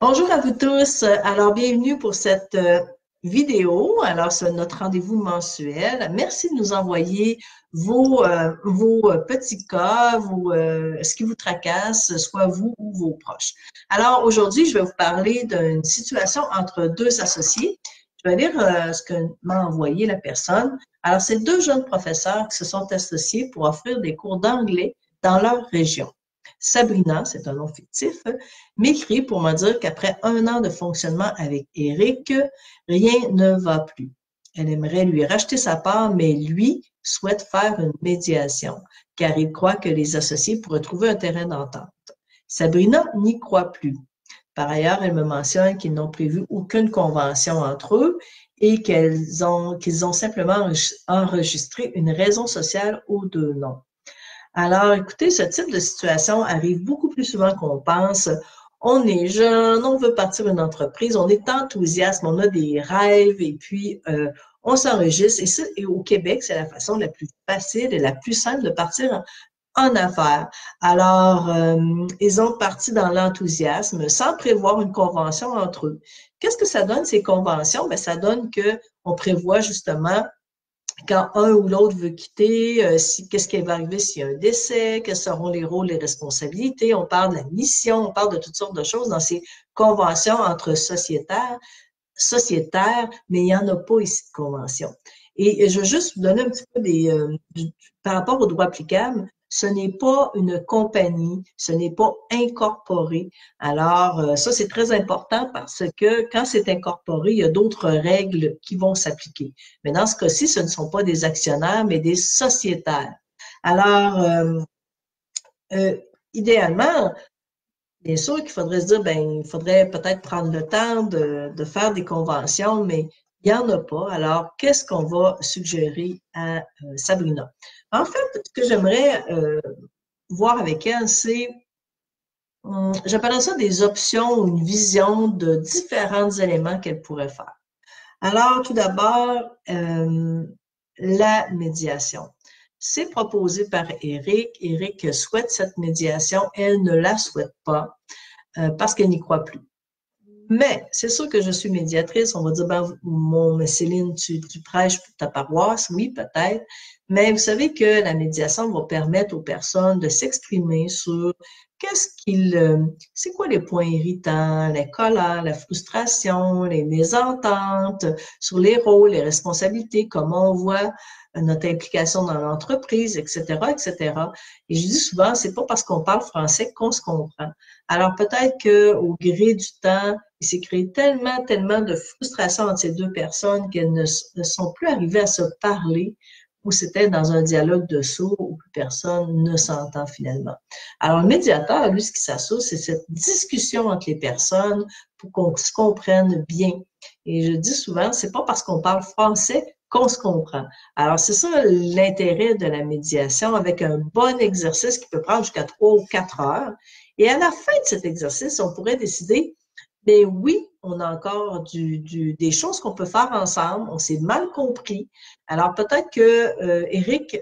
Bonjour à vous tous. Alors, bienvenue pour cette vidéo. Alors, c'est notre rendez-vous mensuel. Merci de nous envoyer vos petits cas, ce qui vous tracasse, soit vous ou vos proches. Alors, aujourd'hui, je vais vous parler d'une situation entre deux associés. Je vais lire ce que m'a envoyé la personne. Alors, c'est deux jeunes professeurs qui se sont associés pour offrir des cours d'anglais dans leur région. Sabrina, c'est un nom fictif, m'écrit pour me dire qu'après 1 an de fonctionnement avec Eric, rien ne va plus. Elle aimerait lui racheter sa part, mais lui souhaite faire une médiation, car il croit que les associés pourraient trouver un terrain d'entente. Sabrina n'y croit plus. Par ailleurs, elle me mentionne qu'ils n'ont prévu aucune convention entre eux et qu'ils ont simplement enregistré une raison sociale aux deux noms. Alors, écoutez, ce type de situation arrive beaucoup plus souvent qu'on pense. On est jeune, on veut partir une entreprise, on est enthousiaste, on a des rêves et puis on s'enregistre. Et au Québec, c'est la façon la plus facile et la plus simple de partir en affaires. Alors, ils ont parti dans l'enthousiasme sans prévoir une convention entre eux. Qu'est-ce que ça donne, ces conventions? Bien, ça donne qu'on prévoit justement quand un ou l'autre veut quitter, qu'est-ce qui va arriver s'il y a un décès, quels seront les rôles, les responsabilités. On parle de la mission, on parle de toutes sortes de choses dans ces conventions entre sociétaires, mais il n'y en a pas ici de convention. Et je veux juste vous donner un petit peu par rapport au droit applicable. Ce n'est pas une compagnie, ce n'est pas incorporé. Alors, ça, c'est très important parce que quand c'est incorporé, il y a d'autres règles qui vont s'appliquer. Mais dans ce cas-ci, ce ne sont pas des actionnaires, mais des sociétaires. Alors, idéalement, bien sûr qu'il faudrait se dire, ben, il faudrait peut-être prendre le temps de faire des conventions, mais il n'y en a pas. Alors, qu'est-ce qu'on va suggérer à Sabrina? En fait, ce que j'aimerais voir avec elle, c'est, j'appellerais ça des options ou une vision de différents éléments qu'elle pourrait faire. Alors, tout d'abord, la médiation. C'est proposé par Eric. Eric souhaite cette médiation. Elle ne la souhaite pas parce qu'elle n'y croit plus. Mais c'est sûr que je suis médiatrice. On va dire, ben, mais Céline, tu prêches pour ta paroisse. Oui, peut-être. Mais vous savez que la médiation va permettre aux personnes de s'exprimer sur c'est quoi les points irritants, la colère, la frustration, les mésententes, sur les rôles, les responsabilités, comment on voit notre implication dans l'entreprise, etc., etc. Et je dis souvent, c'est pas parce qu'on parle français qu'on se comprend. Alors peut-être qu'au gré du temps, il s'est créé tellement de frustration entre ces deux personnes qu'elles ne sont plus arrivées à se parler, ou c'était dans un dialogue de sourds où personne ne s'entend finalement. Alors, le médiateur, lui, ce qui s'assure, c'est cette discussion entre les personnes pour qu'on se comprenne bien. Et je dis souvent, c'est pas parce qu'on parle français qu'on se comprend. Alors, c'est ça l'intérêt de la médiation avec un bon exercice qui peut prendre jusqu'à 3 ou 4 heures. Et à la fin de cet exercice, on pourrait décider, ben oui, on a encore des choses qu'on peut faire ensemble, on s'est mal compris. Alors peut-être que Eric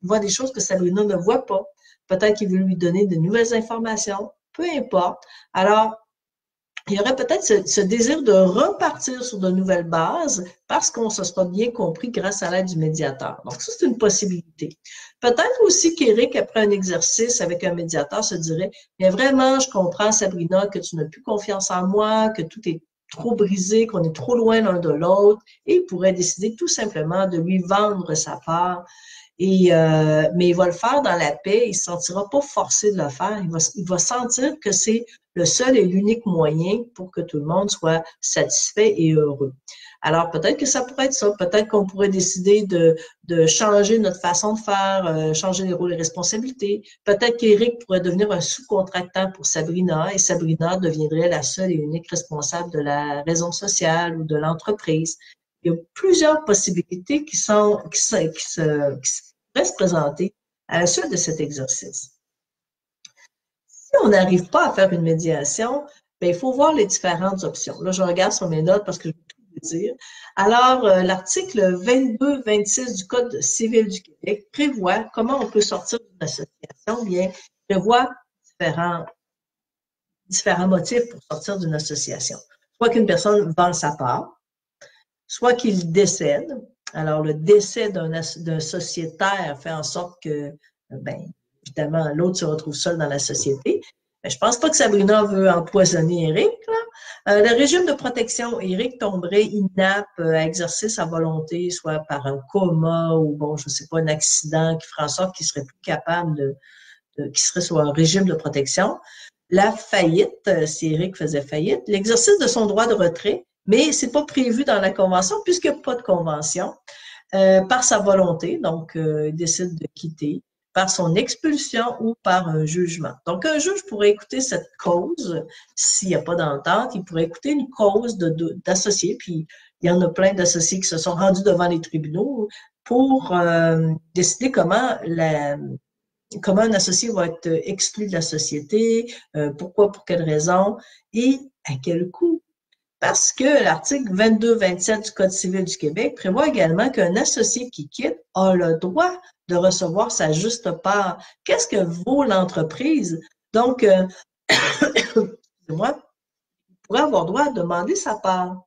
voit des choses que Sabrina ne voit pas. Peut-être qu'il veut lui donner de nouvelles informations, peu importe. Alors, il y aurait peut-être ce désir de repartir sur de nouvelles bases parce qu'on se sera bien compris grâce à l'aide du médiateur. Donc, ça, c'est une possibilité. Peut-être aussi qu'Éric, après un exercice avec un médiateur, se dirait, mais vraiment, je comprends, Sabrina, que tu n'as plus confiance en moi, que tout est trop brisé, qu'on est trop loin l'un de l'autre, et il pourrait décider tout simplement de lui vendre sa part. Mais il va le faire dans la paix, il ne se sentira pas forcé de le faire. Il va sentir que c'est le seul et l'unique moyen pour que tout le monde soit satisfait et heureux. Alors, peut-être que ça pourrait être ça. Peut-être qu'on pourrait décider de changer notre façon de faire, changer les rôles et responsabilités. Peut-être qu'Éric pourrait devenir un sous-contractant pour Sabrina et Sabrina deviendrait la seule et unique responsable de la raison sociale ou de l'entreprise. Il y a plusieurs possibilités qui pourraient se présenter à la suite de cet exercice. Si on n'arrive pas à faire une médiation, bien, il faut voir les différentes options. Là, je regarde sur mes notes parce que je vais tout vous dire. Alors, l'article 22-26 du Code civil du Québec prévoit comment on peut sortir d'une association. Bien, prévoit différents différents motifs pour sortir d'une association. Soit qu'une personne vend sa part, soit qu'il décède. Alors, le décès d'un sociétaire fait en sorte que, ben, évidemment, l'autre se retrouve seul dans la société. Mais je pense pas que Sabrina veut empoisonner Eric, là. Le régime de protection, Eric tomberait inapte à exercer sa volonté, soit par un coma ou, bon, je sais pas, un accident qui ferait en sorte qu'il serait plus capable qui serait sur un régime de protection. La faillite, si Eric faisait faillite, l'exercice de son droit de retrait, mais c'est pas prévu dans la convention puisqu'il n'y a pas de convention, par sa volonté, donc il décide de quitter, par son expulsion ou par un jugement. Donc, un juge pourrait écouter cette cause, s'il n'y a pas d'entente, il pourrait écouter une cause d'associés, puis il y en a plein d'associés qui se sont rendus devant les tribunaux pour décider comment un associé va être exclu de la société, pourquoi, pour quelle raison et à quel coût. Parce que l'article 22-27 du Code civil du Québec prévoit également qu'un associé qui quitte a le droit de recevoir sa juste part. Qu'est-ce que vaut l'entreprise? Donc, excusez-moi, il pourrait avoir droit à demander sa part.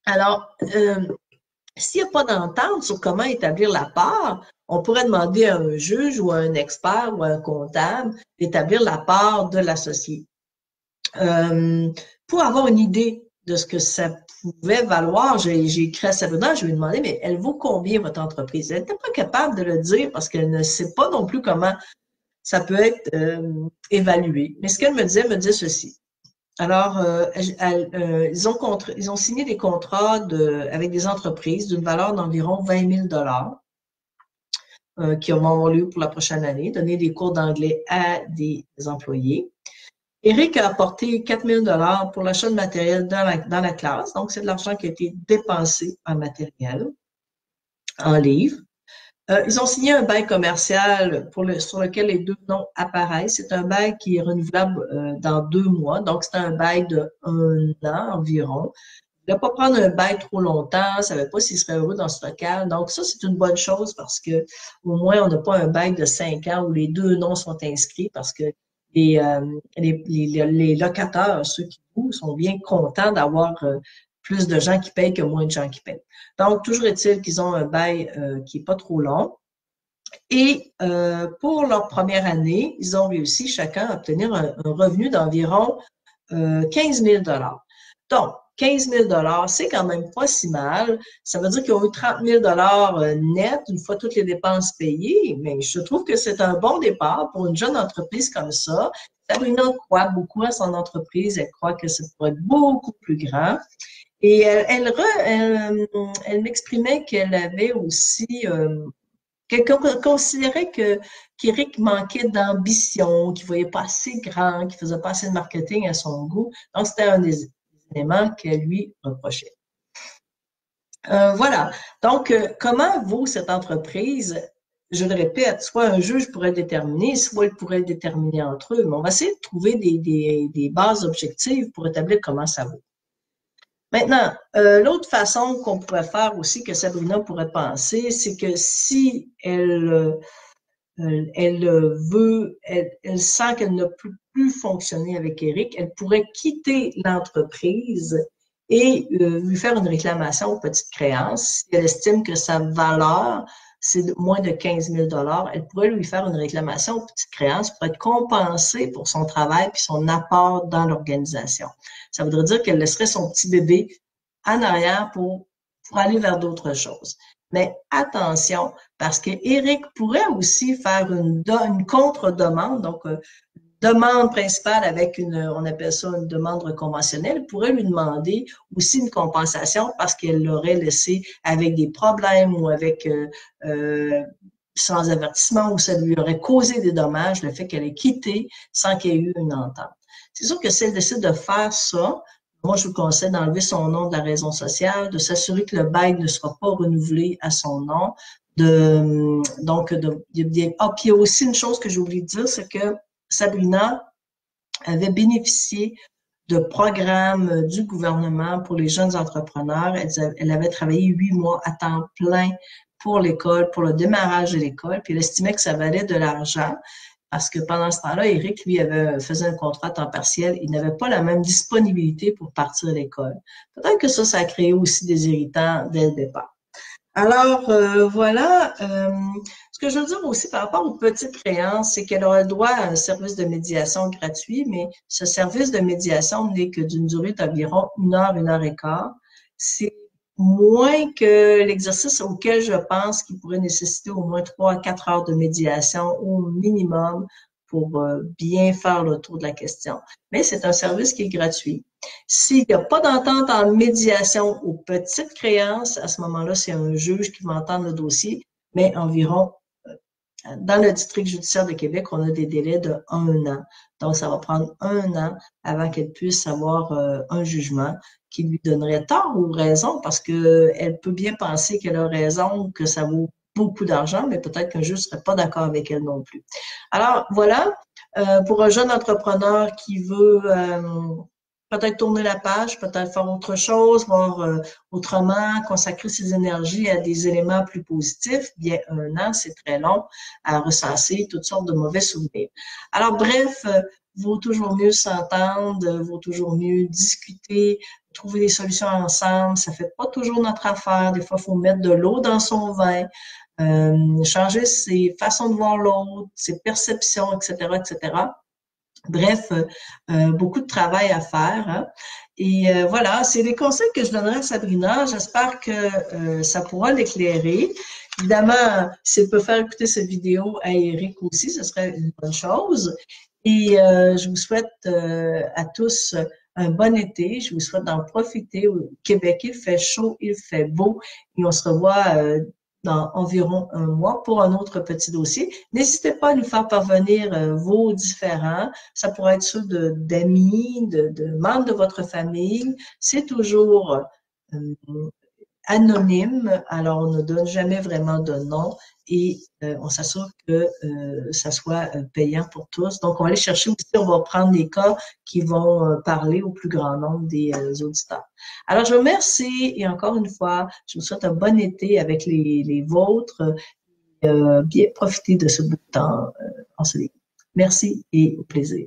Alors, s'il n'y a pas d'entente sur comment établir la part, on pourrait demander à un juge ou à un expert ou à un comptable d'établir la part de l'associé. Pour avoir une idée de ce que ça pouvait valoir, j'ai écrit à Sabrina, je lui ai demandé, mais elle vaut combien votre entreprise? Elle n'était pas capable de le dire parce qu'elle ne sait pas non plus comment ça peut être évalué. Mais ce qu'elle me disait ceci. Alors, ils ont signé des contrats avec des entreprises d'une valeur d'environ 20 000 qui vont avoir lieu pour la prochaine année, donner des cours d'anglais à des employés. Eric a apporté 4 000 pour l'achat de matériel dans la classe. Donc, c'est de l'argent qui a été dépensé en matériel, en livres. Ils ont signé un bail commercial sur lequel les deux noms apparaissent. C'est un bail qui est renouvelable dans 2 mois. Donc, c'est un bail de 1 an environ. Il ne voulait pas prendre un bail trop longtemps. Il ne savait pas s'il serait heureux dans ce local. Donc, ça, c'est une bonne chose parce que au moins, on n'a pas un bail de 5 ans où les deux noms sont inscrits parce que les locataires, ceux qui louent, sont bien contents d'avoir plus de gens qui payent que moins de gens qui payent. Donc, toujours est-il qu'ils ont un bail qui n'est pas trop long. Et pour leur première année, ils ont réussi chacun à obtenir un revenu d'environ 15 000 Donc, 15 000 c'est quand même pas si mal. Ça veut dire qu'ils ont eu 30 000 net une fois toutes les dépenses payées. Mais je trouve que c'est un bon départ pour une jeune entreprise comme ça. Sabrina croit beaucoup à son entreprise. Elle croit que ça pourrait être beaucoup plus grand. Et elle m'exprimait qu'elle avait aussi qu'elle considérait qu'Éric manquait d'ambition, qu'il voyait pas assez grand, qu'il faisait pas assez de marketing à son goût. Donc, c'était un des éléments qu'elle lui reprochait. Voilà. Donc, comment vaut cette entreprise? Je le répète, soit un juge pourrait le déterminer, soit il pourrait le déterminer entre eux, mais on va essayer de trouver des bases objectives pour établir comment ça vaut. Maintenant, l'autre façon qu'on pourrait faire aussi, que Sabrina pourrait penser, c'est que si elle sent qu'elle ne peut plus fonctionner avec Eric, elle pourrait quitter l'entreprise et lui faire une réclamation aux petites créances. Si elle estime que sa valeur, c'est moins de 15 000 elle pourrait lui faire une réclamation aux petites créances pour être compensée pour son travail puis son apport dans l'organisation. Ça voudrait dire qu'elle laisserait son petit bébé en arrière pour aller vers d'autres choses. Mais attention, parce que Eric pourrait aussi faire une contre-demande, donc demande principale avec on appelle ça une demande conventionnelle, pourrait lui demander aussi une compensation parce qu'elle l'aurait laissé avec des problèmes ou avec sans avertissement ou ça lui aurait causé des dommages, le fait qu'elle ait quitté sans qu'il y ait eu une entente. C'est sûr que si elle décide de faire ça, moi, je vous conseille d'enlever son nom de la raison sociale, de s'assurer que le bail ne sera pas renouvelé à son nom. Puis il y a aussi une chose que j'ai oublié de dire, c'est que Sabrina avait bénéficié de programmes du gouvernement pour les jeunes entrepreneurs. Elle avait travaillé 8 mois à temps plein pour l'école, pour le démarrage de l'école, puis elle estimait que ça valait de l'argent. parce que pendant ce temps-là, Éric, lui, faisait un contrat à temps partiel. Il n'avait pas la même disponibilité pour partir à l'école. Peut-être que ça a créé aussi des irritants dès le départ. Alors, voilà. Ce que je veux dire aussi par rapport aux petites créances, c'est qu'elle aura le droit à un service de médiation gratuit, mais ce service de médiation n'est que d'une durée d'environ 1 et quart. C'est moins que l'exercice auquel je pense qu'il pourrait nécessiter au moins 3 à 4 heures de médiation au minimum pour bien faire le tour de la question. Mais c'est un service qui est gratuit. S'il n'y a pas d'entente en médiation aux petites créances, à ce moment-là, c'est un juge qui va entendre le dossier, mais environ, dans le district judiciaire de Québec, on a des délais de 1 an. Donc, ça va prendre 1 an avant qu'elle puisse avoir un jugement qui lui donnerait tort ou raison, parce qu'elle peut bien penser qu'elle a raison, que ça vaut beaucoup d'argent, mais peut-être qu'un juge ne serait pas d'accord avec elle non plus. Alors, voilà, pour un jeune entrepreneur qui veut peut-être tourner la page, peut-être faire autre chose, voir autrement, consacrer ses énergies à des éléments plus positifs, bien 1 an, c'est très long à ressasser toutes sortes de mauvais souvenirs. Alors, bref, vaut toujours mieux s'entendre, vaut toujours mieux discuter, trouver des solutions ensemble. Ça fait pas toujours notre affaire. Des fois, il faut mettre de l'eau dans son vin, changer ses façons de voir l'autre, ses perceptions, etc., etc. Bref, beaucoup de travail à faire. Hein? Et voilà, c'est les conseils que je donnerais à Sabrina. J'espère que ça pourra l'éclairer. Évidemment, si elle peut faire écouter cette vidéo à Éric aussi, ce serait une bonne chose. Et je vous souhaite à tous un bon été. Je vous souhaite d'en profiter. Au Québec, il fait chaud, il fait beau. Et on se revoit dans environ 1 mois pour un autre petit dossier. N'hésitez pas à nous faire parvenir vos différends. Ça pourrait être ceux d'amis, de membres de votre famille. C'est toujours anonyme, alors on ne donne jamais vraiment de nom et on s'assure que ça soit payant pour tous. Donc, on va aller chercher aussi, on va prendre les cas qui vont parler au plus grand nombre des auditeurs. Alors, je vous remercie et encore une fois, je vous souhaite un bon été avec les vôtres. Bien profiter de ce bout de temps ensoleillé. Merci et au plaisir.